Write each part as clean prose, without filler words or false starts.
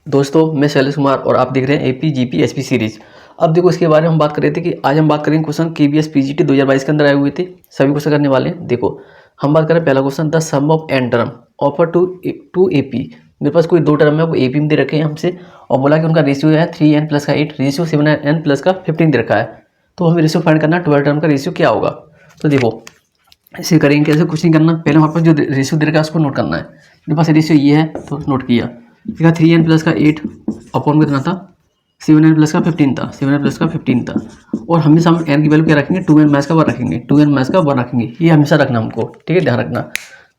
दोस्तों मैं शैलेश कुमार और आप देख रहे हैं एपी जीपी एसपी सीरीज। अब देखो इसके बारे में हम बात कर रहे थे कि आज हम बात करेंगे क्वेश्चन केबीएस पीजीटी 2022 के अंदर आए हुए थे। सभी क्वेश्चन करने वाले हैं। देखो हम बात करें पहला question, the sum of N term of a to AP. मेरे पास कोई दो टर्म है, वो एपी में दे रखे हैं हमसे और बोला कि उनका रेशियो है 3n प्लस का 8, रेशियो 7n प्लस का 15 दे रखा है। तो हमें रेशियो फाइंड करना है 12 टर्म का रेशियो क्या होगा। तो देखो ऐसे करेंगे, कैसे कुछ नहीं करना, पहले हमारे पास जो रेशियो दे रखा है उसको नोट करना है। मेरे पास रेशियो ये है तो नोट किया, देखा 3n प्लस का 8 अपॉन कितना था 7n प्लस का 15 था, 7n प्लस का 15 था। और हमेशा हम n की वैल्यू क्या रखेंगे, 2n माइनस का 1 रखेंगे, 2n माइनस का 1 रखेंगे, ये हमेशा रखना हमको, ठीक है, ध्यान रखना।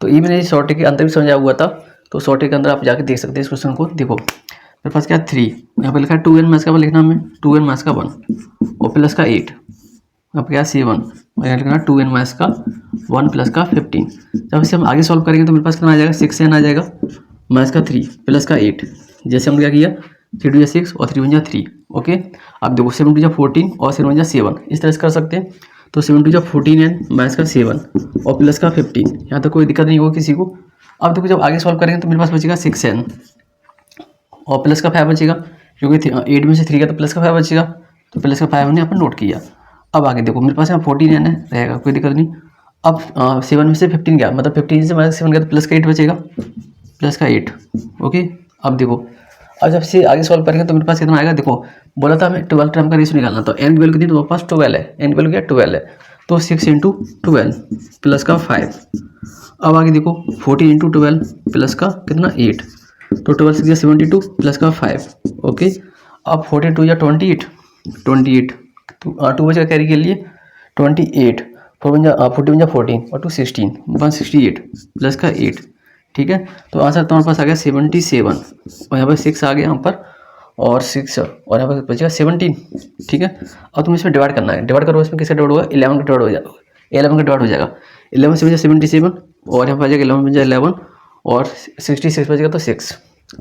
तो ये मैंने शॉर्ट के अंदर भी समझाया हुआ था, तो शॉर्ट के अंदर आप जाके देख सकते हैं इस क्वेश्चन को। देखो मेरे पास क्या है 3, यहाँ पर लिखा है 2n माइनस का 1 लिखना, हमें 2n माइनस का 1 और प्लस का 8, अब क्या 7 और यहाँ लिखना 2n माइनस का 1 प्लस का 15। जब इसे हम आगे सॉल्व करेंगे तो मेरे पास कितना आ जाएगा 6n आ जाएगा माइनस का 3 प्लस का 8। जैसे हमने क्या किया 3 2 6 और 3 1 3। ओके, अब देखो 7 2 14 और 7 1 7, इस तरह से कर सकते हैं। तो 7 2 14n माइनस का 7 और प्लस का 15, यहाँ तक कोई दिक्कत नहीं होगी किसी को। अब देखो जब आगे सॉल्व करेंगे तो मेरे पास बचेगा 6n और प्लस का 5 बचेगा, क्योंकि 8 में से 3 का तो प्लस का 5 बचेगा, तो प्लस का 5 हमने यहाँ पर नोट किया। अब आगे देखो मेरे पास यहाँ 14n है, रहेगा कोई दिक्कत नहीं। अब 7 में से 15 गया, मतलब 15 से माइनस 7 गया तो प्लस का 8 बचेगा, प्लस का 8। ओके, अब देखो अब जब से आगे सॉल्व करेंगे तो मेरे पास कितना आएगा, देखो बोला था हमें 12 टर्म का रेशियो निकालना, तो एन की वैल्यू कितनी, तो मेरे पास 12 है, एन की वैल्यू क्या 12 है, तो 6 इंटू 12 प्लस का 5। अब आगे देखो 14 इंटू 12 प्लस का कितना 8, तो 12 6 72 प्लस का 5। ओके, अब 42 या 28 तो 2 बचेगा कैरी के लिए 28, 41 14 और 2 16 168 प्लस का 8, ठीक है। तो आंसर तुम्हारे पास आ गया 77 और यहाँ पर 6 आ गया यहाँ पर और 6 और यहाँ पर बचेगा 17, ठीक है। अब तुम्हें इसमें डिवाइड करना है, डिवाइड करो, इसमें किसका डिवाइड होगा 11 का डिवाइड हो जाएगा, 11 का डिवाइड हो जाएगा, 11 से बचेगा 77 और यहाँ पर आ जाएगा 11 बन जाएगा 11 और 66 बचेगा तो 6।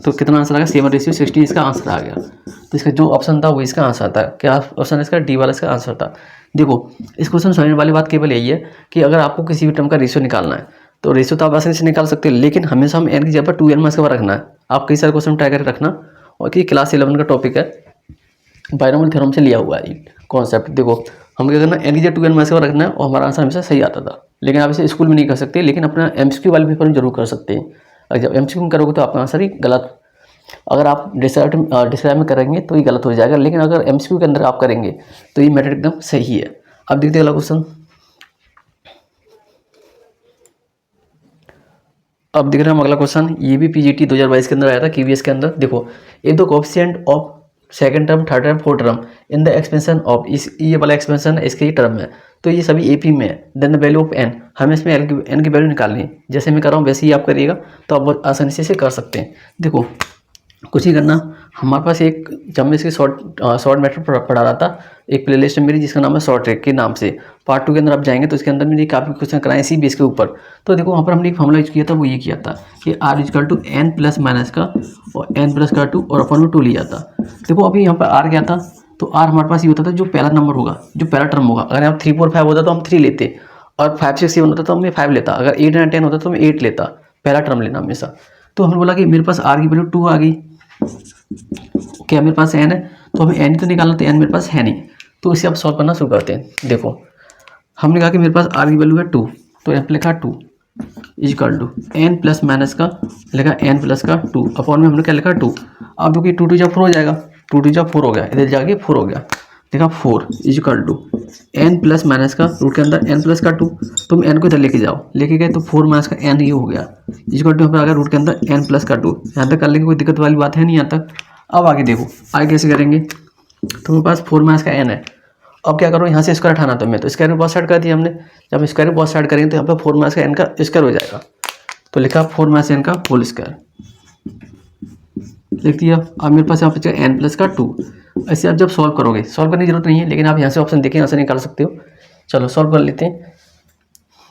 तो कितना आंसर आ गया 7:16, इसका आंसर आ गया। तो इसका जो ऑप्शन था वो इसका आंसर था। क्या ऑप्शन है इसका, डी वाला इसका आंसर था। देखो इस क्वेश्चन समझने वाली बात केवल यही है कि अगर आपको किसी भी टर्म का रेशियो निकालना है तो रेशियो तो आप आसानी से निकाल सकते हैं, लेकिन हमेशा हम एन की जगह पर 2n माइनस का 1 रखना है। आप कई सारे क्वेश्चन ट्राई करके रखना, और कि क्लास 11 का टॉपिक है, बायनोमियल थ्योरम से लिया हुआ है कॉन्सेप्ट। देखो हम क्या करना, एन की जगह 2n माइनस का 1 रखना है और हमारा आंसर हमेशा सही आता था। लेकिन आप इसे स्कूल में नहीं कर सकते, लेकिन अपना एमसीक्यू वाले पेपर में जरूर कर सकते हैं। अगर जब एमसीक्यू में करोगे तो आपका आंसर ही गलत, अगर आप डिस्क्राइब में करेंगे तो ये गलत हो जाएगा, लेकिन अगर एमसीक्यू के अंदर आप करेंगे तो ये मेथड एकदम सही है। अब देखते हैं अगला क्वेश्चन। अब देख रहे हैं हम अगला क्वेश्चन, ये भी पीजीटी 2022 के अंदर आया था केवीएस के अंदर। देखो if the coefficient of second term, third term, fourth term in the expansion of, इस ये वाला एक्सपेंशन है, इसके ही टर्म है, तो ये सभी एपी में है। Then the value of N, हमें इसमें एन की वैल्यू निकालनी है। जैसे मैं कर रहा हूँ वैसे ही आप करिएगा, तो आप बहुत आसानी से इसे कर सकते हैं। देखो कुछ नहीं करना, हमारे पास एक, जब मैं इसकी शॉर्ट मेथड पढ़ा रहा था, एक प्लेलिस्ट है मेरी जिसका नाम है शॉर्ट ट्रिक के नाम से, पार्ट 2 के अंदर आप जाएंगे तो इसके अंदर मैंने काफ़ी क्वेश्चन कराए इसी बेस के ऊपर। तो देखो वहाँ पर हमने एक फॉर्मूला यूज किया था, वो ये किया था कि R equal to N plus minus का और एन प्लस का 2 और अपन में 2 लिया था। देखो अभी यहाँ पर आर क्या था, तो आर हमारे पास ये होता था जो पहला नंबर होगा, जो पहला टर्म होगा। अगर यहाँ 3 4 5 होता तो हम 3 लेते, और 5 6 7 होता तो मैं 5 लेता, अगर 8 9 10 होता तो मैं 8 लेता, पहला टर्म लेना हमेशा। तो हमने बोला कि मेरे पास आर की वैल्यू 2 आ गई, क्या मेरे पास एन है, तो हमें एन तो निकालना, तो एन मेरे पास है नहीं, तो इसे अब सॉल्व करना शुरू करते हैं। देखो हमने कहा कि मेरे पास आर की वैल्यू है 2, तो एन लिखा 2 equal to N plus minus का लिखा एन प्लस का 2 अपॉन में हमने क्या लिखा 2। अब देखिए 2 2 जब 4 हो जाएगा, 2 2 जब 4 हो गया, इधर जाके 4 हो गया, देखा 4 equal to N plus minus का रूट के अंदर एन प्लस का 2, तुम एन को इधर लेके जाओ, लेके गए तो 4 माइनस का एन ये हो गया इजकल टू, यहाँ पर आ गया रूट के अंदर एन प्लस का 2। यहाँ तक कर लेंगे, कोई दिक्कत वाली बात है नहीं यहाँ तक। अब आगे देखो आगे कैसे करेंगे, तो मेरे पास 4 माइनस का एन है। अब क्या करो, यहाँ से स्क्वायर उठाना, तो मैं तो स्क्वायर में बहुत स्टार्ट कर दिया हमने। जब स्क्वायर में बहुत स्टार्ट करेंगे तो यहाँ पर 4 माइनस का एन का स्क्वायर हो जाएगा, तो लिखा 4 माइनस एन का होल स्क्वायर लिख दिया। अब मेरे पास यहाँ पर एन प्लस का 2। ऐसे आप जब सॉल्व करोगे, सॉल्व करने की जरूरत नहीं है, लेकिन आप यहाँ से ऑप्शन देखें, यहाँ से निकाल सकते हो। चलो सॉल्व कर लेते हैं।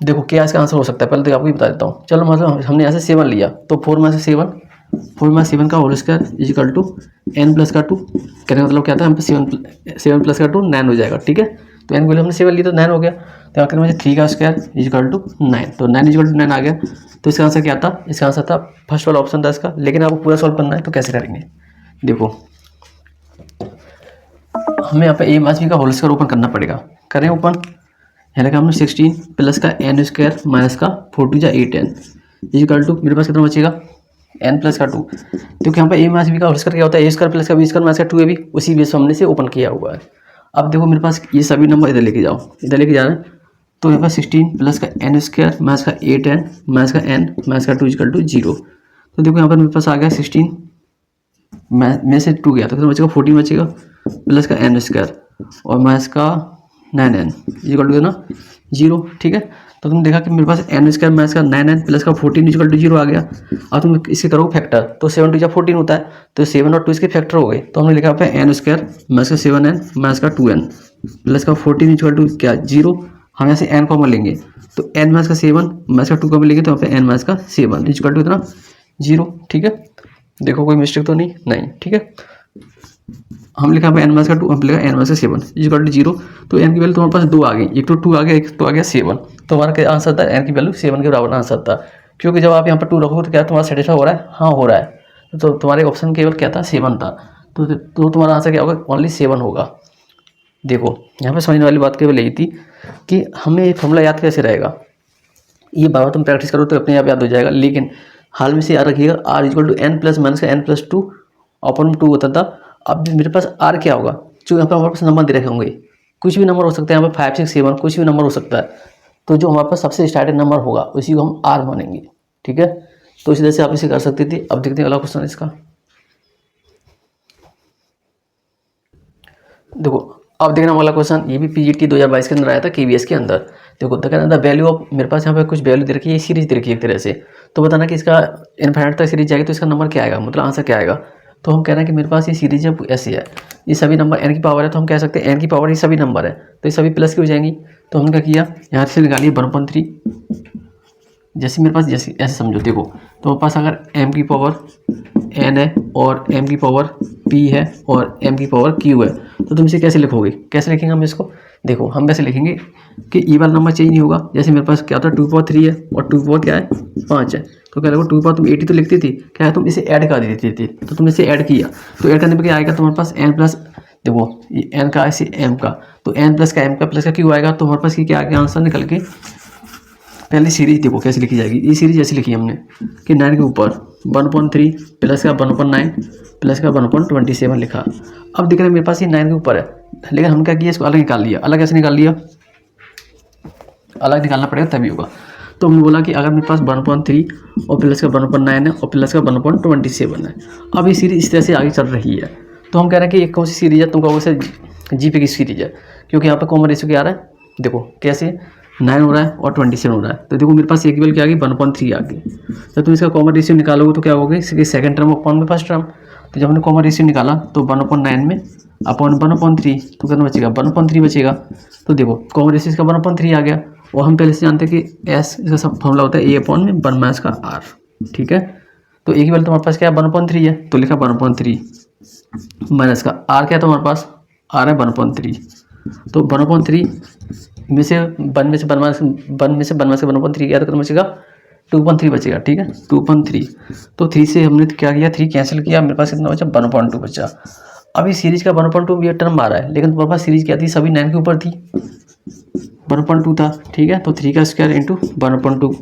देखो क्या इसका आंसर हो सकता है, पहले तो आपको भी बता देता हूँ। चलो मतलब हमने यहाँ से 7 लिया, तो 4 माइनस 7 का whole square equal to N plus का 2, कहने का मतलब क्या था, हम पे 7 प्लस का 2 9 हो जाएगा, ठीक है। तो एन को हमने 7 लिया तो 9 हो गया, तो आखिर में 3 का स्क्वायर इजिकल टू 9, तो 9 इजिकल टू 9 आ गया। तो इसका आंसर क्या था, इसका आंसर था फर्स्ट वाला ऑप्शन था इसका। लेकिन आपको पूरा सॉल्व करना है तो कैसे करेंगे, देखो हमें यहाँ पे ए माइनस बी का होल स्क्वायर ओपन करना पड़ेगा। करें ओपन, यानी कि हमने 16 प्लस का एन स्क्वायर माइनस का 4 या 8n इक्वल टू मेरे पास कितना बचेगा n प्लस का 2, क्योंकि यहाँ पे ए माइनस बी का होल स्क्वायर क्या होता है ए स्क्वायर प्लस का बी स्क्वायर माइनस का 2ab, उसी बेस हमने से ओपन किया हुआ है। अब देखो मेरे पास ये सभी नंबर इधर लेके जाओ, इधर लेके जा रहे हैं, तो यहाँ पर 16 प्लस का एन स्क्वायर माइनस का 8n माइनस का n माइनस का 2 इक्वल टू 0। तो देखो यहाँ पर मेरे पास आ गया 16 में से 2 गया तो कितना बचेगा 14 बचेगा प्लस का एन स्क्वायर और माइनस का 9n इक्वल टू ना 0। ठीक है, तो तुम देखा कि मेरे पास एन स्क्वायर माइनस का 9n प्लस का 14 इक्वल टू 0 आ गया। अब तुम इसके करो फैक्टर, तो 7 2 14 होता है, तो 7 और 2 इसके फैक्टर हो गए, तो हमने लिखा पे एन स्क्वायर माइनस का 7n माइनस का 2n प्लस का 14 इक्वल टू क्या 0। हम यहाँ से एन कॉमन लेंगे, तो एन माइनस का 7 माइनस का 2 कॉमन लेंगे, तो यहाँ पे एन माइनस का 7 इक्वल टू इतना 0। ठीक है, देखो कोई मिस्टेक तो नहीं। ठीक है, हम लिखा पे एन माइनस का 2, हम लिखा एन माइनस का 7 इक्वल टू 0। तो एन की वैल्यू तुम्हारे पास 2 आ गई, एक तो 2 आ गया, एक तो आ गया 7। तो हमारा क्या आंसर था, एन की वैल्यू 7 के बराबर आंसर था, क्योंकि जब आप यहाँ पर 2 रखोगे तो क्या तुम्हारा सेटिस्फाई हो रहा है, हाँ हो रहा है, तो तुम्हारे ऑप्शन केवल क्या था 7 था, तो तुम्हारा आंसर क्या होगा ओनली 7 होगा। देखो यहाँ पर समझने वाली बात केवल यही थी कि हमें ये फॉर्मूला याद कैसे रहेगा, ये बार तुम प्रैक्टिस करो तो अपने आप याद हो जाएगा, लेकिन हाल में से याद रखिएगा R equal to N plus minus का n+2 अपॉन 2 होता था। अब मेरे पास आर क्या होगा, जो यहाँ पर हमारे पास नंबर दे रखे होंगे, कुछ भी नंबर हो सकता है, यहाँ पर 5 6 7 कुछ भी नंबर हो सकता है, तो जो हमारे पास सबसे स्टार्टिंग नंबर होगा उसी को हम आर मानेंगे। ठीक है, तो इस तरह से आप इसे कर सकते थे। अब देखते हैं अगला क्वेश्चन इसका। देखो अब देखना वाला क्वेश्चन, ये भी पीजीटी 2022 के अंदर आया था केवीएस के अंदर। देखो द वैल्यू ऑफ, मेरे पास यहाँ पे कुछ वैल्यू दे रखी है, सीरीज दे रखी है एक तरह से, तो बताना कि इसका इनफाइनाइट तक सीरीज जाएगी तो इसका नंबर क्या आएगा, मतलब आंसर क्या आएगा। तो हम कह रहे हैं कि मेरे पास ये सीरीज है ऐसी है, ये सभी नंबर एन की पावर है, तो हम कह सकते हैं एन की पावर ये सभी नंबर है, तो ये सभी प्लस की हो जाएंगी। तो हमने क्या किया, यहाँ से निकालिए 1/3, जैसे मेरे पास जैसे ऐसे समझो। देखो तो मेरे पास अगर m की पावर n है और m की पावर p है और m की पावर q है, तो तुम इसे कैसे लिखोगे, कैसे लिखेंगे हम इसको। देखो हम वैसे लिखेंगे कि ई वाला नंबर चेंज नहीं होगा, जैसे मेरे पास क्या था 2/3 है और 2 क्या है 5 है, तो क्या लगो 2 तुम 80 तो लिखती थी, क्या है तुम इसे ऐड कर देती थी, तो तुम इसे ऐड किया, तो ऐड करने पर क्या आएगा तुम्हारे पास n प्लस, देखो ये n का ऐसे m का, तो n प्लस का m का प्लस का q आएगा, तो हमारे पास ये क्या आ गया आंसर निकल के। पहली सीरीज देखो कैसे लिखी जाएगी, ये सीरीज ऐसी लिखी हमने कि 9 के ऊपर 1/3 प्लस का 1/9 प्लस का 1/27 लिखा। अब देख रहे हैं मेरे पास ये 9 के ऊपर है, लेकिन हम क्या किया इसको अलग निकाल लिया। अलग कैसे निकाल लिया, अलग निकालना पड़ेगा तभी होगा। तो हमने बोला कि अगर मेरे पास 1/3 और प्लस का 1/9 है और प्लस का 1/27 है, अब ये सीरीज इस तरह से आगे चल रही है, तो हम कह रहे हैं कि एक कौन सी सीरीज है, तुम कहोगे सर जीपी की सीरीज है, क्योंकि यहाँ पर कॉमन रेशियो क्या आ रहा है, देखो कैसे 9 हो रहा है और 27 हो रहा है, तो देखो मेरे पास एक वैल्यू क्या आ गई 1/3 आ गई। तो तुम इसका कॉमन रेशियो निकालोगे तो क्या होगा, इसकी सेकंड टर्म अपॉन में फर्स्ट टर्म, तो जब हमने कॉमन रेशियो निकाला तो 1/9 में अपॉन 1/3, तो कितना बचेगा 1/3 बचेगा। तो देखो कॉमन रेशियो इसका 1/3 आ गया, और हम पहले से जानते हैं कि एस इसका सब फॉर्मूला होता है ए अपॉन में 1 माइनस का आर। ठीक है, तो एक ही वैल्यू तुम्हारे पास क्या है 1/3 है, तो लिखा 1/3 माइनस का आर क्या है तुम्हारे पास, आर है 1/3, तो 1/3 में से 1 में से 1 माइनस 1/3 गया तो कितना बचेगा 2/3 बचेगा। ठीक है 2/3, तो 3 से हमने क्या किया 3 कैंसिल किया, मेरे पास कितना बचा 1/2 बचा। अब इस सीरीज का 1/2 ये टर्म आ रहा है, लेकिन तुम्हारे पास सीरीज क्या थी, सभी 9 के ऊपर थी, 1/2 था। ठीक है, तो 3 का स्क्वायर इंटू 1/2,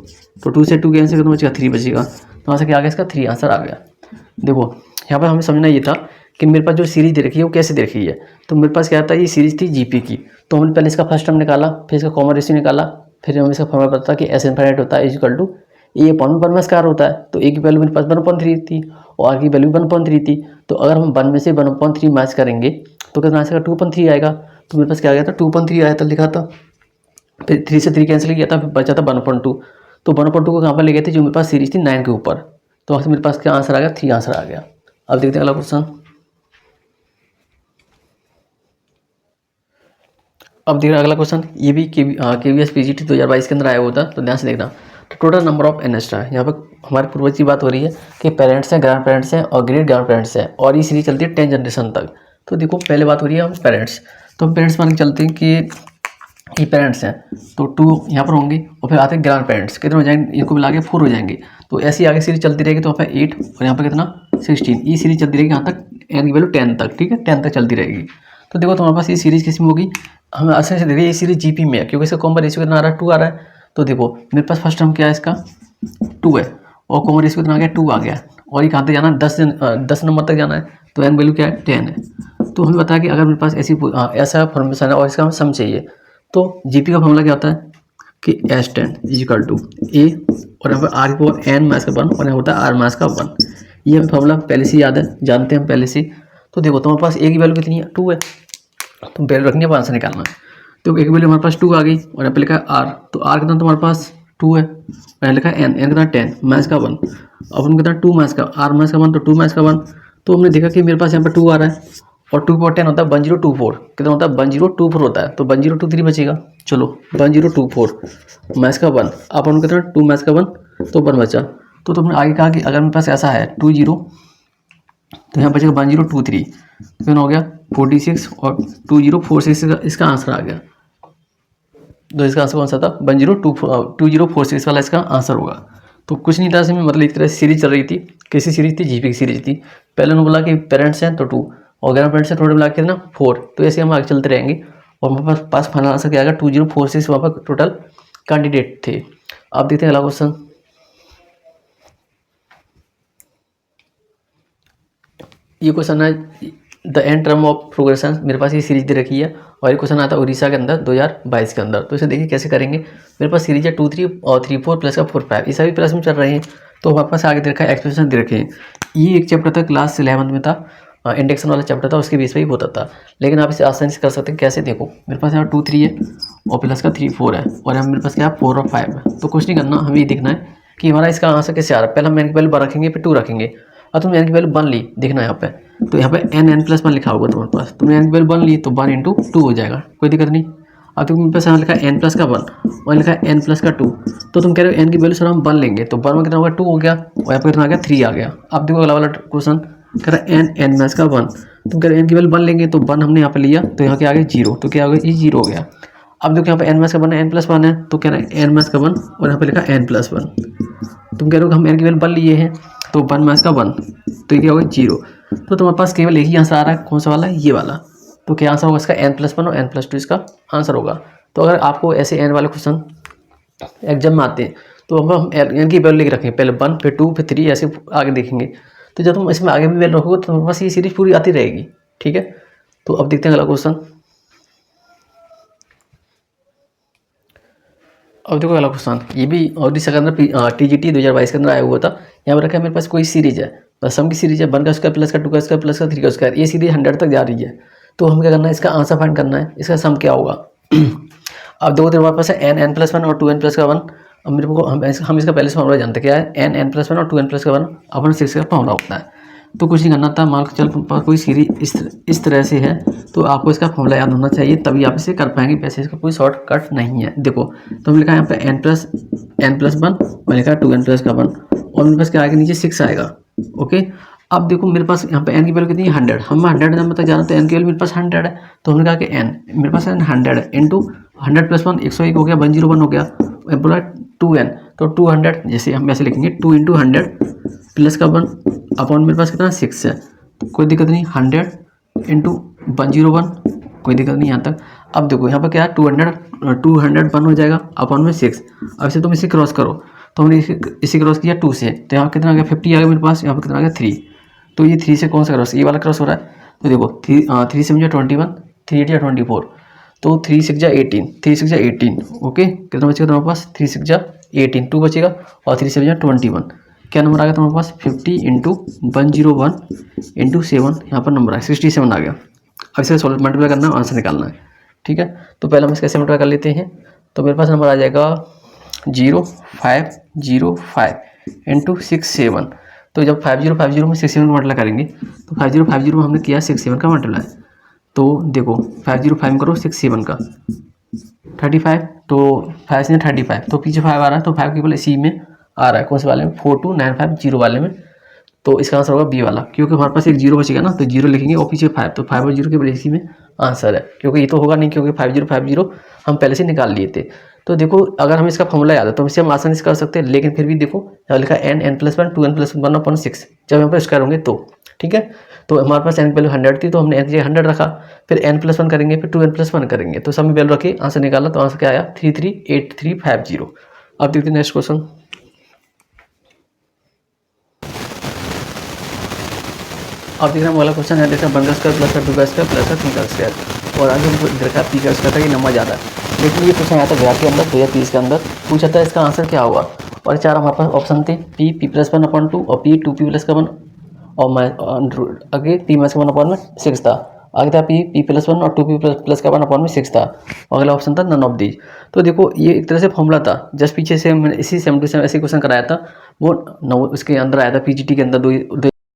तो 2 से 2 कैंसिल कितना बचेगा 3 बचेगा, तो वहाँ से क्या आ गया इसका 3 आंसर आ गया। देखो यहाँ पर हमें समझना ये था कि मेरे पास जो सीरीज दे रखी है वो कैसे दे रखी है, तो मेरे पास क्या था ये सीरीज थी जीपी की, तो हमने पहले इसका फर्स्ट टर्म निकाला, फिर इसका कॉमन रेशियो निकाला, फिर हमें इसका फॉर्मूला पता था कि एस इनफाइनाइट होता है equal to A upon 1 minus का आर होता है, तो ए की वैल्यू मेरे पास 1/3 थी और आर की वैल्यू 1/3 थी, तो अगर हम 1 में से 1/3 माइनस करेंगे तो कितना आएगा 2/3 आएगा, तो मेरे पास क्या आ गया था 2/3 आया था लिखा था, फिर 3 से 3 कैंसिल किया था, फिर बचा था 1/2, तो 1/2 को कहाँ पर ले गए थे, जो मेरे पास सीरीज थी 9 के ऊपर, तो वहाँ से मेरे पास क्या आंसर आ गया 3 आंसर आ गया। अब देखते हैं अगला क्वेश्चन। अब देखना अगला क्वेश्चन, ये भी केवीएस पीजीटी 2022 के अंदर आया हुआ था, तो ध्यान से देखना। तो टोटल नंबर ऑफ एनेस्टा, यहाँ पर हमारे पूर्वज की बात हो रही है कि पेरेंट्स हैं, ग्रैंड पेरेंट्स हैं और ग्रेट ग्रैंड पेरेंट्स हैं, और ये सीरीज चलती है 10 जनरेशन तक। तो देखो पहले बात हो रही है हम पेरेंट्स, तो हम पेरेंट्स मान के चलते हैं कि ये पेरेंट्स हैं तो 2 यहाँ पर होंगे और फिर आते हैं ग्रैंड पेरेंट्स, कितने हो जाएंगे, इनको मिला के 4 हो जाएंगे। तो ऐसी आगे सीरीज चलती रहेगी। तो यहाँ पे 8 और यहाँ पर कितना 16, ये सीरीज चलती रहेगी यहाँ तक n की वैल्यू 10 तक, ठीक है, 10 तक चलती रहेगी। तो देखो तुम्हारे पास ये सीरीज किस में होगी, हमें आसानी से देखिए ये सीरीज जीपी में है क्योंकि इसका कॉमन रेशियो कितना आ रहा है, 2 आ रहा है। तो देखो मेरे पास फर्स्ट टर्म क्या है, इसका 2 है और कॉमन रेशियो कितना आ गया, 2 आ गया और ये कहाँ तक जाना है, 10 नंबर तक जाना है। तो एन वैल्यू क्या है, 10 है। तो हमें बताया कि अगर मेरे पास ऐसा फॉर्मेशन है और इसका हमें सम चाहिए, तो जीपी का फॉर्मूला क्या होता है कि S10 इजिकल टू ए और यहाँ पर आर की पावर n माइनस का 1 और यहाँ होता है आर माइनस का 1। ये हमें फॉर्मूला पहले से याद है, जानते हैं हम पहले से। तो देखो तुम्हारे पास ए की वैल्यू कितनी है, 2 है, तो वैल्यू रखनी है, आंसर निकालना है। तो ए की वैल्यू हमारे पास 2 आ गई और यहाँ पे लिखा है आर, तो आर कितना तुम्हारे पास 2 है और यहाँ लिखा है एन कितना 10 माइनस का 1, अपन कितना 2 माइनस का आर माइनस का 1, तो 2 माइनस का 1। तो हमने देखा कि मेरे पास यहाँ पर 2 आ रहा है और 2 पर 10 होता है 1024, कितना होता है 1024 होता है, तो 1023 बचेगा। चलो 1024 माइनस का 1 अपन कितना 2 माइनस का 1, तो 1 बचा। तो तुमने आगे कहा कि अगर मेरे पास ऐसा है 20 तो यहाँ बचेगा 1023, कितना हो गया 46 और 2046 इसका आंसर आ गया। तो इसका आंसर कौन सा था, 2046 वाला इसका आंसर होगा। तो कुछ नहीं था इसमें, मतलब एक तरह से सीरीज चल रही थी, कैसी सीरीज थी, जीपी की सीरीज थी। पहले उन्होंने बोला कि पेरेंट्स हैं तो 2 और ग्रैंड पेरेंट्स हैं थोड़े मिला के ना 4, तो ऐसे हम आगे चलते रहेंगे और हमारे पास फाइनल आंसर क्या आएगा 2046 वहाँ पर टोटल कैंडिडेट थे। आप देखते हैं अगला क्वेश्चन। ये क्वेश्चन है the end term of progression, मेरे पास ये सीरीज दे रखी है और ये क्वेश्चन आता है उड़ीसा के अंदर 2022 के अंदर। तो इसे देखिए कैसे करेंगे। मेरे पास सीरीज है 2 3 और 3 4 प्लस का 4 5, ये सभी प्लस में चल रहे हैं। तो हमारे पास आगे दे रखा है एक्सप्रेशन दे रखे हैं। ये एक चैप्टर था क्लास 11 में था, इंडेक्शन वाला चैप्टर था, उसके बेस पे ही होता था। लेकिन आप इसे आसानी से कर सकते हैं, कैसे देखो मेरे पास यहाँ 2 3 है और प्लस का 3 4 है और यहाँ मेरे पास क्या है 4 और 5 है। तो कुछ नहीं करना, हमें ये देखना है कि हमारा इसका आंसर कैसे आ रहा है। पहले हम एन की वैल्यू 1 रखेंगे फिर 2 रखेंगे। अब तुम एन की वैल्यू 1 ली, देखना यहाँ पे, तो यहाँ पे n+1 लिखा होगा तुम्हारे पास, तुमने एन की वैल्यू 1 ली तो 1 × 2 हो जाएगा, कोई दिक्कत नहीं। अब तुम पास यहाँ लिखा है n+ का 1 और लिखा है n+ का 2, तो तुम कह रहे हो एन की वैल्यू सर हम 1 लेंगे तो 1 में कितना होगा 2 हो गया और यहाँ पर कितना आ गया 3 आ गया। अब देखो अगला वाला क्वेश्चन कह रहा है n का 1, तुम कह रहे हो एन की वैल्यू 1 लेंगे तो 1 हमने यहाँ पे लिया तो यहाँ के आगे 0, तो क्या हो गया, ये 0 हो गया। अब देखो यहाँ पे n का 1 है, n+1 है, तो कह रहा है n का 1 और यहाँ पे लिखा n+1। तुम कह रहे हो हम एन की वैल्यू 1 लिए हैं तो 1 का 1, तो ये क्या होगा 0। तो तुम्हारे पास केवल एक ही आंसर आ रहा है, कौन सा वाला, ये वाला। तो क्या आंसर होगा इसका n+1 और n+2 इसका आंसर होगा। तो अगर आपको ऐसे n वाले क्वेश्चन एग्जाम में आते हैं तो हम n की वैल्यू लेके रखेंगे, पहले 1 फिर 2 फिर 3 ऐसे आगे देखेंगे। तो जब तुम इसमें आगे भी वैल्यू रखोगे तो तुम्हारे पास ये सीरीज पूरी आती रहेगी, ठीक है। तो अब देखते हैं अगला क्वेश्चन। अब देखो अगला क्वेश्चन, ये भी उड़ीसा के अंदर TGT 2022 के अंदर आया हुआ था। यहाँ पर रखा है मेरे पास कोई सीरीज है, बस सम की सीरीज है 1 का स्क्वायर प्लस का 2 का स्क्वायर प्लस का 3 का स्क्वायर, ये सीरीज 100 तक जा रही है। तो हम क्या करना है, इसका आंसर फाइंड करना है, इसका सम क्या होगा। अब देखो हमारे पास है n+1 और 2n+ का 1। अब मेरे को हम इसका पहले से फॉर्मूला जानते हैं, क्या है n+1 और 2n+ का 1 अपन 6 का फॉर्मूला होता है। तो कुछ नहीं करना था, मान चल कोई सीरीज इस तरह से है तो आपको इसका फॉर्मूला याद होना चाहिए, तभी आप इसे कर पाएंगे। वैसे इसका कोई शॉर्टकट नहीं है। देखो तो हमने लिखा है यहाँ पे n+1 और लिखा है 2n+ का 1 और मेरे पास क्या आएगा, नीचे 6 आएगा, ओके। अब देखो मेरे पास यहाँ पे n की वैल्यू कितनी है 100, हम 100 नंबर तक जाना तो n की वैल्यू मेरे पास 100 है। तो हमने कहा कि n मेरे पास 100 है इंटू 100 + 1 101 हो गया, 101 हो गया, बोला 2n तो 200, जैसे हम ऐसे लिखेंगे 2 × 100 प्लस का 1 अपॉन मेरे पास कितना 6 है, तो कोई दिक्कत नहीं, 100 × 101, कोई दिक्कत नहीं यहाँ तक। अब देखो यहाँ पर क्या है 201 हो जाएगा अपॉन में 6। अब इसे तुम इसे क्रॉस करो, तो हमने इसे क्रॉस किया 2 से, तो यहाँ कितना आ गया 50 आ गया मेरे पास, यहाँ पर कितना आ गया 3। तो ये 3 से कौन सा क्रॉस, ये वाला क्रॉस हो रहा है। तो देखो 3 से मुझे 21, 3 8 24, तो 3 6 जा 18, 3 6 जा 18, ओके। कितना बचेगा तुम्हारे पास 3 6 जा 18, 2 बचेगा और 3 7 जा 21। क्या नंबर आ गया तुम्हारे पास 50 × 101 × 7, यहाँ पर नंबर आ गया 67 आ गया। अब इसे सोल्व मल्टीप्लाई करना है, आंसर निकालना है, ठीक है। तो पहले हम इसका कैसे मल्टीप्लाई कर लेते हैं, तो मेरे पास नंबर आ जाएगा 0505 × 67। तो जब 5050 में 67 का मल्टीप्लाई करेंगे तो 5050 में हमने किया 67 का मल्टीप्लाई, तो देखो 505 करो 67 का 35, तो 5 से 35, तो पीछे 5 आ रहा है, तो 5 केवल इसी में आ रहा है, कौन से वाले में 42950 वाले में। तो इसका आंसर होगा बी वाला, क्योंकि हमारे पास एक 0 बचेगा ना, तो 0 लिखेंगे और पीछे 5, तो 5 और 0 केवल इसी में आंसर है, क्योंकि ये तो होगा नहीं, क्योंकि 5050 हम पहले से निकाल लिए थे। तो देखो अगर हमें इसका फॉर्मूला याद है तो इसे हम आसानी से कर सकते हैं, लेकिन फिर भी देखो यहाँ लिखा n+1 2n+1/6 जब यहाँ पर स्क्वायर होंगे तो, ठीक है। तो हमारे पास n की वैल्यू 100 थी, तो हमने n की 100 रखा, फिर n+1 करेंगे, फिर 2n+1 करेंगे, तो सब में वैल्यू रखी, आंसर निकाला, तो आंसर क्या आया 338350। अब देखते हैं नेक्स्ट क्वेश्चन। अब देख रहे हैं वाला क्वेश्चन है, देखा 1 का स्क्वायर प्लस का 2 का स्क्वायर प्लस का 3 का स्क्वायर, और आगे हमको इधर का पी का स्क्वायर था कि नंबर ज़्यादा है। लेकिन ये क्वेश्चन आया था 2000 के अंदर 2030 के अंदर, पूछा था इसका आंसर क्या होगा। और चार हमारे पास ऑप्शन थे, p+1/2 और p 2p+1 और मैं आगे p-1/6 था, आगे था p+1 और 2p+1/6 था, और अगला ऑप्शन था नन ऑफ दीज। तो देखो ये एक तरह से फॉर्मूला था, जस्ट पीछे से मैंने इसी सेम टू सेम ऐसे क्वेश्चन कराया था, वो इसके अंदर आया था पीजीटी के अंदर दो